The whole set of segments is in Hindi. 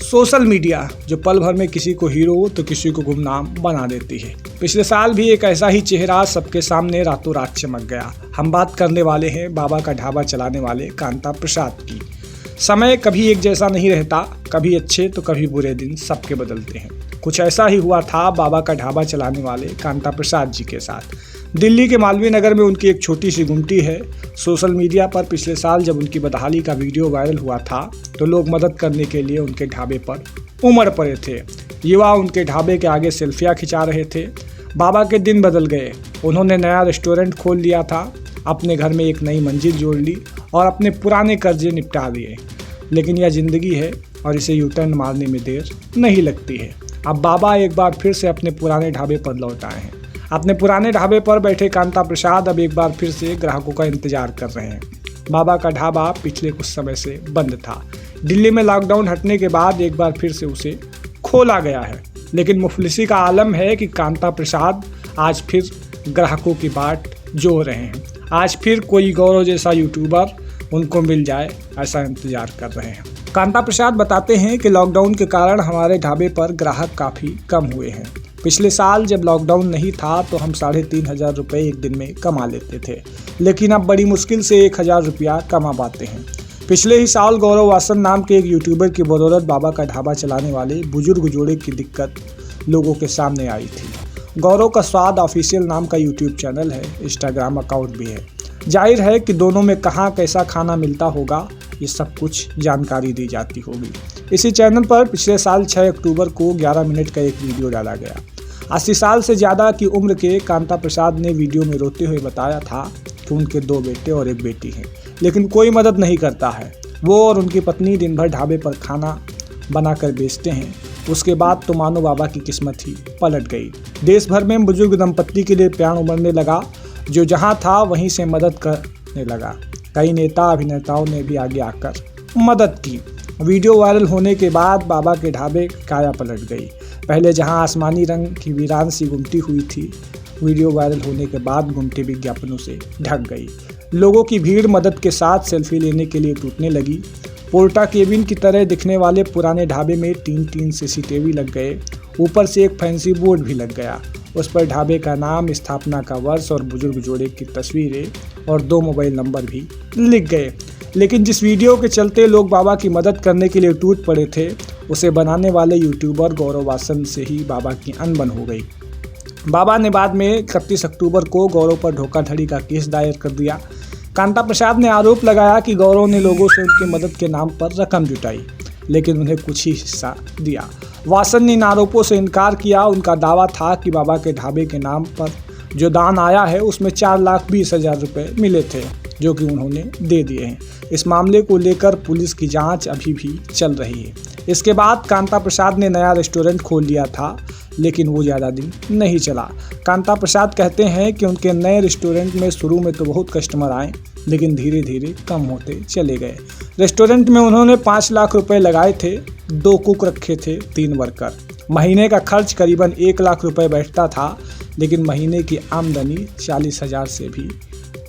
सोशल मीडिया जो पल भर में किसी को हीरो तो किसी को गुमनाम बना देती है। पिछले साल भी एक ऐसा ही चेहरा सबके सामने रातों रात चमक गया। हम बात करने वाले हैं बाबा का ढाबा चलाने वाले कांता प्रसाद की। समय कभी एक जैसा नहीं रहता, कभी अच्छे तो कभी बुरे दिन सबके बदलते हैं। कुछ ऐसा ही हुआ था बाबा का ढाबा चलाने वाले कांता प्रसाद जी के साथ। दिल्ली के मालवीय नगर में उनकी एक छोटी सी गुमटी है। सोशल मीडिया पर पिछले साल जब उनकी बदहाली का वीडियो वायरल हुआ था तो लोग मदद करने के लिए उनके ढाबे पर उमड़ पड़े थे। युवा उनके ढाबे के आगे सेल्फियां खिंचा रहे थे। बाबा के दिन बदल गए। उन्होंने नया रेस्टोरेंट खोल लिया था, अपने घर में एक नई मंजिल जोड़ ली और अपने पुराने कर्जे निपटा दिए। लेकिन यह जिंदगी है और इसे यूटर्न मारने में देर नहीं लगती है। अब बाबा एक बार फिर से अपने पुराने ढाबे पर लौट आए हैं। अपने पुराने ढाबे पर बैठे कांता प्रसाद अब एक बार फिर से ग्राहकों का इंतजार कर रहे हैं। बाबा का ढाबा पिछले कुछ समय से बंद था। दिल्ली में लॉकडाउन हटने के बाद एक बार फिर से उसे खोला गया है। लेकिन मुफलिसी का आलम है कि कांता प्रसाद आज फिर ग्राहकों की बाट जोड़ रहे हैं। आज फिर कोई गौरव जैसा यूट्यूबर उनको मिल जाए, ऐसा इंतजार कर रहे हैं। कांता प्रसाद बताते हैं कि लॉकडाउन के कारण हमारे ढाबे पर ग्राहक काफ़ी कम हुए हैं। पिछले साल जब लॉकडाउन नहीं था तो हम 3,500 रुपये एक दिन में कमा लेते थे, लेकिन अब बड़ी मुश्किल से 1,000 रुपया कमा पाते हैं। पिछले ही साल गौरव वासन नाम के एक यूट्यूबर की बदौलत बाबा का ढाबा चलाने वाले बुजुर्ग जोड़े की दिक्कत लोगों के सामने आई थी। गौरव का स्वाद ऑफिशियल नाम का यूट्यूब चैनल है, इंस्टाग्राम अकाउंट भी है। जाहिर है कि दोनों में कहाँ कैसा खाना मिलता होगा, ये सब कुछ जानकारी दी जाती होगी। इसी चैनल पर पिछले साल 6 अक्टूबर को 11 मिनट का एक वीडियो डाला गया। 80 साल से ज़्यादा की उम्र के कांता प्रसाद ने वीडियो में रोते हुए बताया था कि उनके 2 बेटे और 1 बेटी हैं, लेकिन कोई मदद नहीं करता है। वो और उनकी पत्नी दिन भर ढाबे पर खाना बनाकर बेचते हैं। उसके बाद तो मानो बाबा की किस्मत ही पलट गई। देश भर में बुजुर्ग दंपत्ति के लिए प्यार उमड़ने लगा, जो जहां था वहीं से मदद करने लगा। कई नेता अभिनेताओं ने भी आगे आकर मदद की। वीडियो वायरल होने के बाद बाबा के ढाबे काया पलट गई। पहले जहां आसमानी रंग की वीरान सी गुमटी हुई थी, वीडियो वायरल होने के बाद गुमटी विज्ञापनों से ढक गई। लोगों की भीड़ मदद के साथ सेल्फी लेने के लिए टूटने लगी। पोर्टा केबिन की तरह दिखने वाले पुराने ढाबे में 3 CCTV लग गए। ऊपर से एक फैंसी बोर्ड भी लग गया। उस पर ढाबे का नाम, स्थापना का वर्ष और बुजुर्ग जोड़े की तस्वीरें और 2 मोबाइल नंबर भी लिख गए। लेकिन जिस वीडियो के चलते लोग बाबा की मदद करने के लिए टूट पड़े थे, उसे बनाने वाले यूट्यूबर गौरव वासन से ही बाबा की अनबन हो गई। बाबा ने बाद में 31 अक्टूबर को गौरव पर धोखाधड़ी का केस दायर कर दिया। कांता प्रसाद ने आरोप लगाया कि गौरव ने लोगों से उनकी मदद के नाम पर रकम जुटाई, लेकिन उन्हें कुछ ही हिस्सा दिया। वासन ने इन आरोपों से इनकार किया। उनका दावा था कि बाबा के ढाबे के नाम पर जो दान आया है उसमें 4,20,000 रुपये मिले थे, जो कि उन्होंने दे दिए हैं। इस मामले को लेकर पुलिस की जांच अभी भी चल रही है। इसके बाद कांता प्रसाद ने नया रेस्टोरेंट खोल लिया था, लेकिन वो ज़्यादा दिन नहीं चला। कांता प्रसाद कहते हैं कि उनके नए रेस्टोरेंट में शुरू में तो बहुत कस्टमर आए, लेकिन धीरे धीरे कम होते चले गए। रेस्टोरेंट में उन्होंने 5 लाख रुपए लगाए थे, 2 कुक रखे थे, 3 वर्कर। महीने का खर्च करीबन 1 लाख रुपए बैठता था, लेकिन महीने की आमदनी 40,000 से भी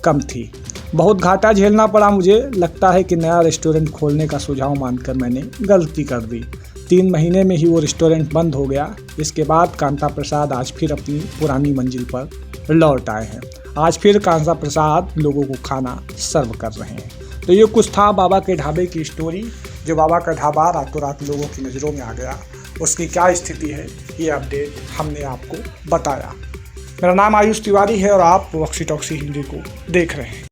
कम थी। बहुत घाटा झेलना पड़ा। मुझे लगता है कि नया रेस्टोरेंट खोलने का सुझाव मानकर मैंने गलती कर दी। 3 महीने में ही वो रेस्टोरेंट बंद हो गया। इसके बाद कांता प्रसाद आज फिर अपनी पुरानी मंजिल पर लौट आए हैं। आज फिर कांता प्रसाद लोगों को खाना सर्व कर रहे हैं। तो ये कुछ था बाबा के ढाबे की स्टोरी। जो बाबा का ढाबा रातों रात लोगों की नज़रों में आ गया, उसकी क्या स्थिति है, ये अपडेट हमने आपको बताया। मेरा नाम आयुष तिवारी है और आप वॉक्सी टॉक्सी हिंदी को देख रहे हैं।